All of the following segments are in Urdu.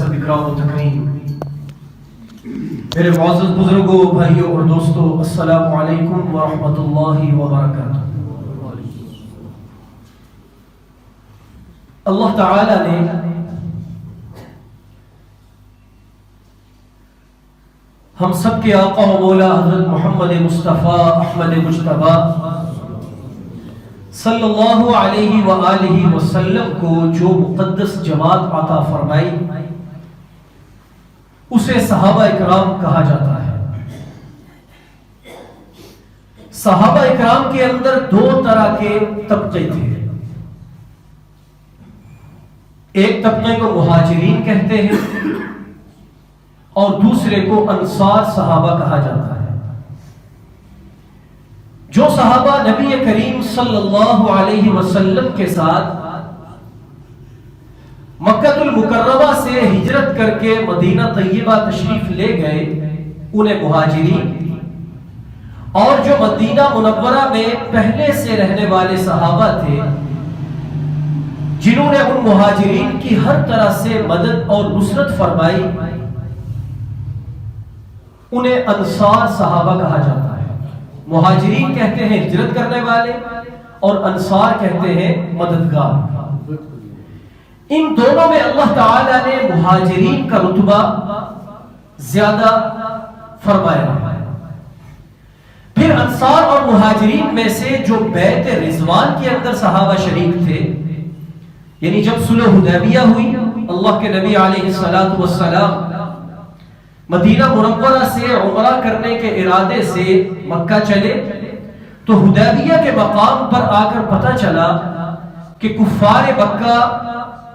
معزز اکرام و تکریم، میرے معزز بزرگوں، بھائیوں اور دوستوں، السلام علیکم ورحمۃ اللہ وبرکاتہ۔ اللہ تعالی نے ہم سب کے آقا و مولا حضرت محمد مصطفیٰ احمد مجتبیٰ صلی اللہ علیہ وآلہ وسلم کو جو مقدس جماعت عطا فرمائی اسے صحابہ اکرام کہا جاتا ہے۔ صحابہ اکرام کے اندر دو طرح کے طبقے تھے، ایک طبقے کو مہاجرین کہتے ہیں اور دوسرے کو انصار صحابہ کہا جاتا ہے۔ جو صحابہ نبی کریم صلی اللہ علیہ وسلم کے ساتھ مکہ المکرمہ سے ہجرت کر کے مدینہ طیبہ تشریف لے گئے انہیں مہاجرین، اور جو مدینہ منورہ میں پہلے سے رہنے والے صحابہ تھے جنہوں نے ان مہاجرین کی ہر طرح سے مدد اور نصرت فرمائی انہیں انصار صحابہ کہا جاتا ہے۔ مہاجرین کہتے ہیں ہجرت کرنے والے اور انصار کہتے ہیں مددگار۔ ان دونوں میں اللہ تعالی نے مہاجرین کا رتبہ زیادہ فرمایا۔ پھر انصار اور مہاجرین میں سے جو بیعت رضوان کے اندر صحابہ شریک تھے، یعنی جب صلح حدیبیہ ہوئی، اللہ کے نبی علیہ الصلوۃ والسلام مدینہ منورہ سے عمرہ کرنے کے ارادے سے مکہ چلے تو حدیبیہ کے مقام پر آ کر پتہ چلا کہ کفار مکہ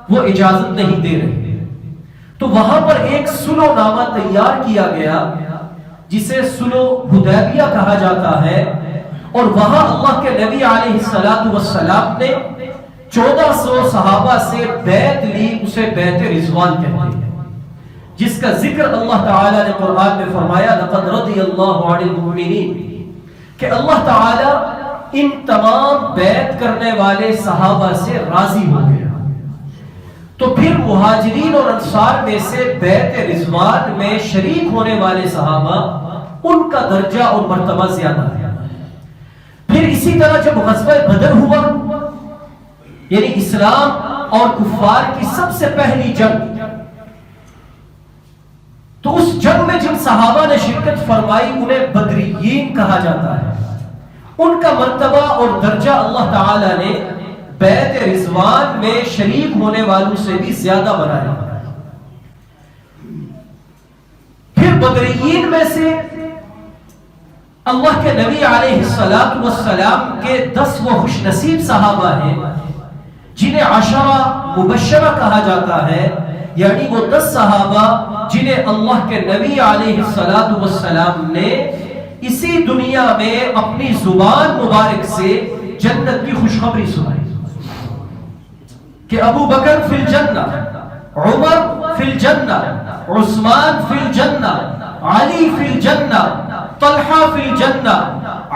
وہ اجازت نہیں دے رہے، تو وہاں پر ایک صلح نامہ تیار کیا گیا جسے صلح حدیبیہ کہا جاتا ہے، اور وہاں اللہ کے نبی علیہ الصلوۃ والسلام نے 1400 صحابہ سے بیعت لی، اسے بیعت رضوان کہتے ہیں، جس کا ذکر اللہ تعالی نے قرآن میں فرمایا لقد رضی اللہ عن المؤمنین، کہ اللہ تعالی ان تمام بیعت کرنے والے صحابہ سے راضی ہو گیا۔ تو پھر مہاجرین اور انصار میں سے بیعت رضوان میں شریک ہونے والے صحابہ ان کا درجہ اور مرتبہ زیادہ ہے۔ پھر اسی طرح جب غزوہ بدر ہوا، یعنی اسلام اور کفار کی سب سے پہلی جنگ، تو اس جنگ میں جن صحابہ نے شرکت فرمائی انہیں بدریین کہا جاتا ہے۔ ان کا مرتبہ اور درجہ اللہ تعالی نے بیعت رضوان میں شریک ہونے والوں سے بھی زیادہ بنایا۔ پھر بدریین میں سے اللہ کے نبی علیہ الصلوۃ والسلام کے 10 وہ خوش نصیب صحابہ ہیں جنہیں عشرہ مبشرہ کہا جاتا ہے، یعنی وہ 10 صحابہ جنہیں اللہ کے نبی علیہ الصلوۃ والسلام نے اسی دنیا میں اپنی زبان مبارک سے جنت کی خوشخبری سنائی کہ ابو بکر فی الجنہ، عمر فی الجنہ، عثمان فی الجنہ، علی فی الجنہ، طلحہ فی الجنہ،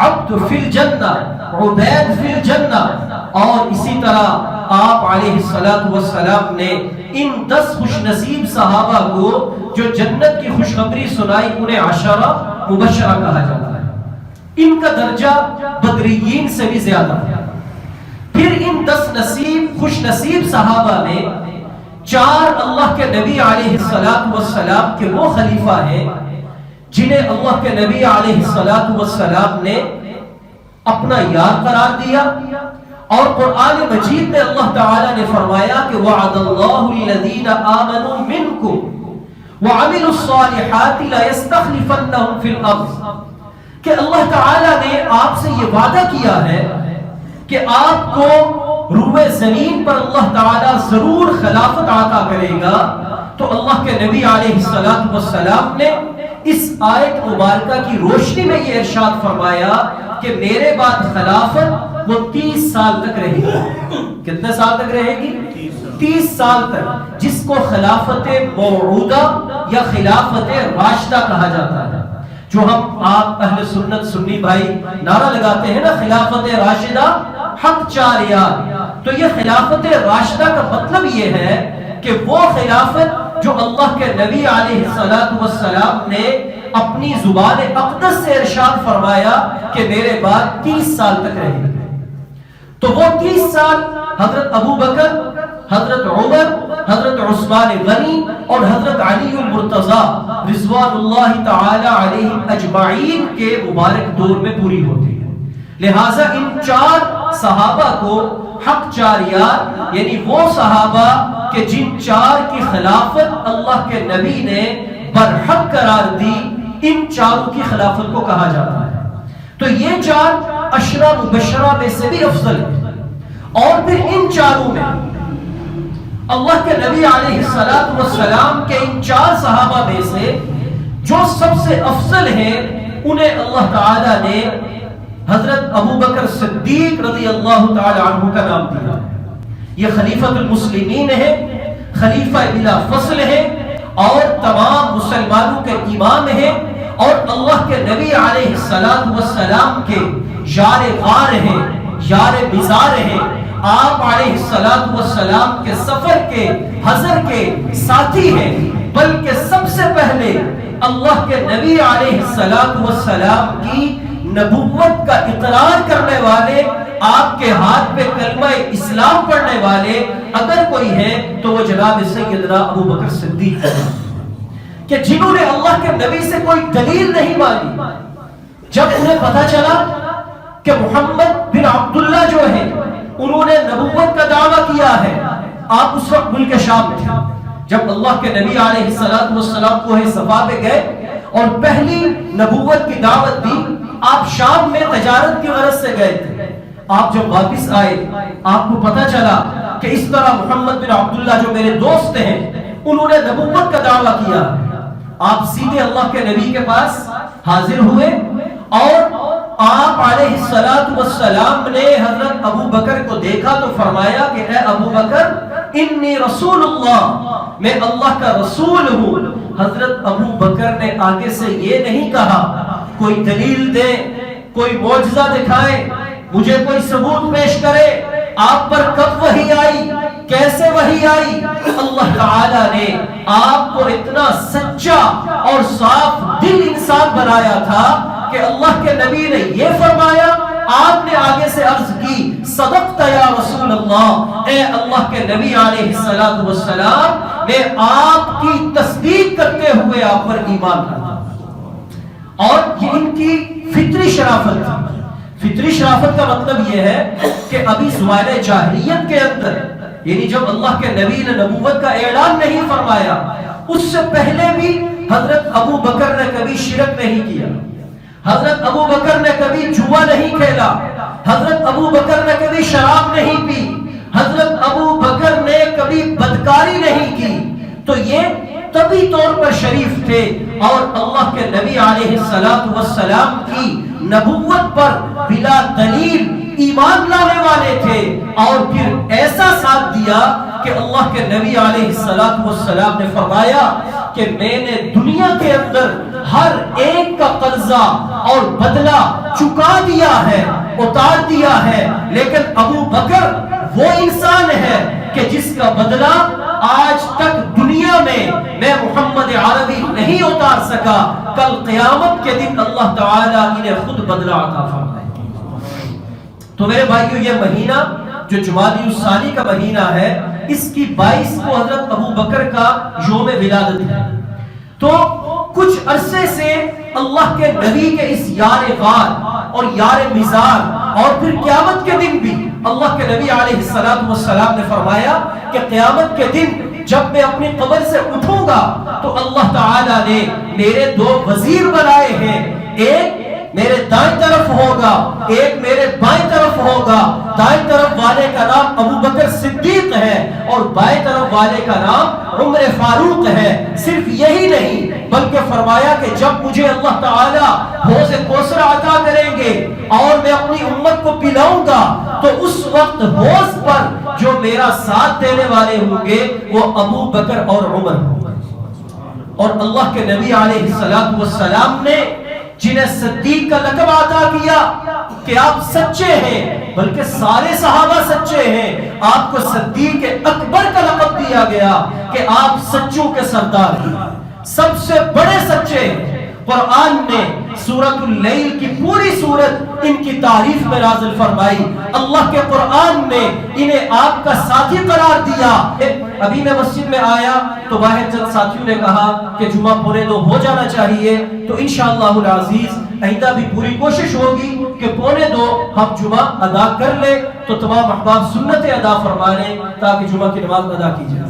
عبد فی الجنہ، عبید فی الجنہ، اور اسی طرح آپ علیہ الصلوۃ والسلام نے ان 10 خوش نصیب صحابہ کو جو جنت کی خوشخبری سنائی انہیں عشرہ مبشرہ کہا جاتا ہے۔ ان کا درجہ بدریین سے بھی زیادہ ہے۔ پھر ان 10 خوش نصیب صحابہ میں 4 اللہ کے نبی علیہ الصلوۃ والسلام کے وہ خلیفہ ہیں جنہیں اللہ کے نبی علیہ الصلوۃ والسلام نے اپنا یار قرار دیا، اور قرآن مجید میں اللہ تعالی نے فرمایا کہ وعد اللہ الذین آمنوا منکم وعملوا الصالحات لیستخلفنہم فی الارض، کہ اللہ تعالی نے آپ سے یہ وعدہ کیا ہے کہ آپ کو روئے زمین پر اللہ تعالی ضرور خلافت عطا کرے گا۔ تو اللہ کے نبی علیہ الصلوۃ والسلام نے اس آیت مبارکہ کی روشنی میں یہ ارشاد فرمایا کہ میرے بعد خلافت وہ 30 سال تک رہے گی۔ کتنے سال تک رہے گی؟ 30 سال تک، جس کو خلافت موعودہ یا خلافت راشدہ کہا جاتا ہے۔ جو ہم آپ اہل سنت سنی بھائی نعرہ لگاتے ہیں نا، خلافت راشدہ حق 4 یار، تو یہ خلافت راشدہ کا مطلب یہ ہے کہ وہ خلافت جو اللہ کے نبی علیہ السلام نے اپنی زبان اقدس سے ارشاد فرمایا کہ میرے بعد 30 سال تک رہیں گے. تو وہ 30 سال حضرت ابو بکر، حضرت عمر، حضرت عثمان غنی اور حضرت علی المرتضی رضوان اللہ تعالی علیہم اجمعین کے مبارک دور میں پوری ہوتی ہے. لہٰذا ان 4 صحابہ کو حق 4 یار، یعنی وہ صحابہ کہ جن 4 کی خلافت اللہ کے نبی نے برحق قرار دی، ان 4 کی خلافت کو کہا جاتا ہے. تو یہ 4 عشرہ مبشرہ میں سے بھی افضل ہے. اور پھر ان 4 میں اللہ کے نبی علیہ السلام کے ان 4 صحابہ میں سے جو سب سے افضل ہیں، انہیں اللہ تعالیٰ نے حضرت ابو بکر صدیق رضی اللہ تعالی عنہ کا نام دیا. یہ خلیفۃ المسلمین ہے، خلیفہ بلا فصل ہے، اور تمام مسلمانوں کے امام ہیں، اور اللہ کے نبی علیہ السلام کے یار غار ہیں، یار مزار ہیں. آپ علیہ السلام کے سفر کے، حضر کے ساتھی ہیں. بلکہ سب سے پہلے اللہ کے نبی علیہ السلام کی نبوت کا اقرار کرنے والے، آپ کے ہاتھ پہ کلمہ اسلام پڑھنے والے اگر کوئی ہے تو وہ جناب سیدنا ابو بکر صدیق ہے، کہ جنہوں نے اللہ کے نبی سے کوئی دلیل نہیں مانگی. جب انہیں پتا چلا کہ محمد بن عبداللہ جو ہے انہوں نے نبوت کا دعویٰ کیا ہے، آپ اس وقت ملک شام میں تھے. جب اللہ کے نبی علیہ السلام کو صفا پہ گئے اور پہلی نبوت کی دعوت دی، آپ شام میں تجارت کی غرض سے گئے تھے. آپ جب واپس آئے، آپ کو پتا چلا کہ اس طرح محمد بن عبداللہ جو میرے دوست ہیں انہوں نے نبوت کا دعویٰ کیا. آپ سیدھے اللہ کے نبی کے پاس حاضر ہوئے اور آپ علیہ السلام نے حضرت ابو بکر کو دیکھا تو فرمایا کہ اے ابو بکر انی رسول اللہ، میں اللہ کا رسول ہوں. حضرت ابو بکر نے آگے سے یہ نہیں کہا کوئی دلیل دے، کوئی معجزہ دکھائے، مجھے کوئی ثبوت پیش کرے، آپ پر کب وحی آئی، کیسے وحی آئی. اللہ تعالی نے آپ کو اتنا سچا اور صاف دل انسان بنایا تھا کہ اللہ کے نبی نے یہ فرمایا، آپ نے آگے سے عرض کی صدقت یا رسول اللہ، اے اللہ کے نبی علیہ السلام، میں آپ کی تصدیق کرتے ہوئے آپ پر ایمان لاتا. اور یہ ان کی فطری شرافت تھی. فطری شرافت کا مطلب یہ ہے کہ ابھی زمانہ جاہلیت کے اندر، یعنی جب اللہ کے نبی نے نبوت کا اعلان نہیں فرمایا، اس سے پہلے بھی حضرت ابو بکر نے کبھی شرک نہیں کیا، حضرت ابو بکر نے کبھی جوا نہیں کھیلا، حضرت ابو بکر نے کبھی شراب نہیں پی، حضرت ابو بکر نے کبھی بدکاری نہیں کی. تو یہ طبی طور پر شریف تھے اور اللہ کے نبی علیہ السلام کی نبوت پر بلا دلیل ایمان لانے والے تھے. اور پھر ایسا ساتھ دیا کہ اللہ کے نبی علیہ السلام نے فرمایا کہ میں نے دنیا کے اندر ہر ایک کا قرضہ اور بدلہ چکا دیا ہے، اتار دیا ہے، لیکن ابو بکر وہ انسان ہے کہ جس کا بدلہ آج تک دنیا میں محمد عربی نہیں اتار سکا. کل قیامت کے دن اللہ تعالیٰ انہیں خود بدلہ عطا فرمائے. تو میرے بھائیو، یہ مہینہ جو جمادی الثانی کا مہینہ ہے، اس کی 22 کو حضرت ابو بکر کا یوم ولادت ہے. تو کچھ عرصے سے اللہ کے نبی کے اس یار غار اور یار مزار، اور پھر قیامت کے دن بھی اللہ کے نبی علیہ السلام نے فرمایا کہ قیامت کے دن جب میں اپنی قبر سے اٹھوں گا تو اللہ تعالیٰ نے میرے 2 وزیر بنائے ہیں، ایک میرے دائیں طرف ہوگا، ایک میرے بائیں طرف ہوگا. دائیں طرف والے کا نام ابو بکر صدیق ہے اور بائیں طرف والے کا نام عمر فاروق ہے. صرف یہی نہیں بلکہ فرمایا کہ جب مجھے اللہ تعالیٰ حوض کوثر عطا کریں گے اور میں اپنی امت کو پلاؤں گا تو اس وقت حوض پر جو میرا ساتھ دینے والے ہوں گے وہ ابو بکر اور عمر ہوں گے. اور اللہ کے نبی علیہ السلام نے جنہیں صدیق کا لقب عطا کیا، کہ آپ سچے ہیں، بلکہ سارے صحابہ سچے ہیں۔ آپ کو صدیق اکبر کا لقب دیا گیا کہ آپ سچوں کے سردار ہیں، سب سے بڑے سچے ہیں۔ قرآن نے سورۃ اللیل کی پوری سورت ان کی تعریف میں نازل فرمائی۔ اللہ کے قرآن نے انہیں آپ کا ساتھی قرار دیا۔ ابھی میں مسجد میں آیا تو باہر چند ساتھیوں نے کہا کہ جمعہ 1:45 ہو جانا چاہیے، تو انشاءاللہ العزیز آئندہ بھی پوری کوشش ہوگی کہ 1:45 ہم جمعہ ادا کر لیں، تو تمام احباب سنت ادا فرما لیں تاکہ جمعہ کی نماز ادا کی جائے۔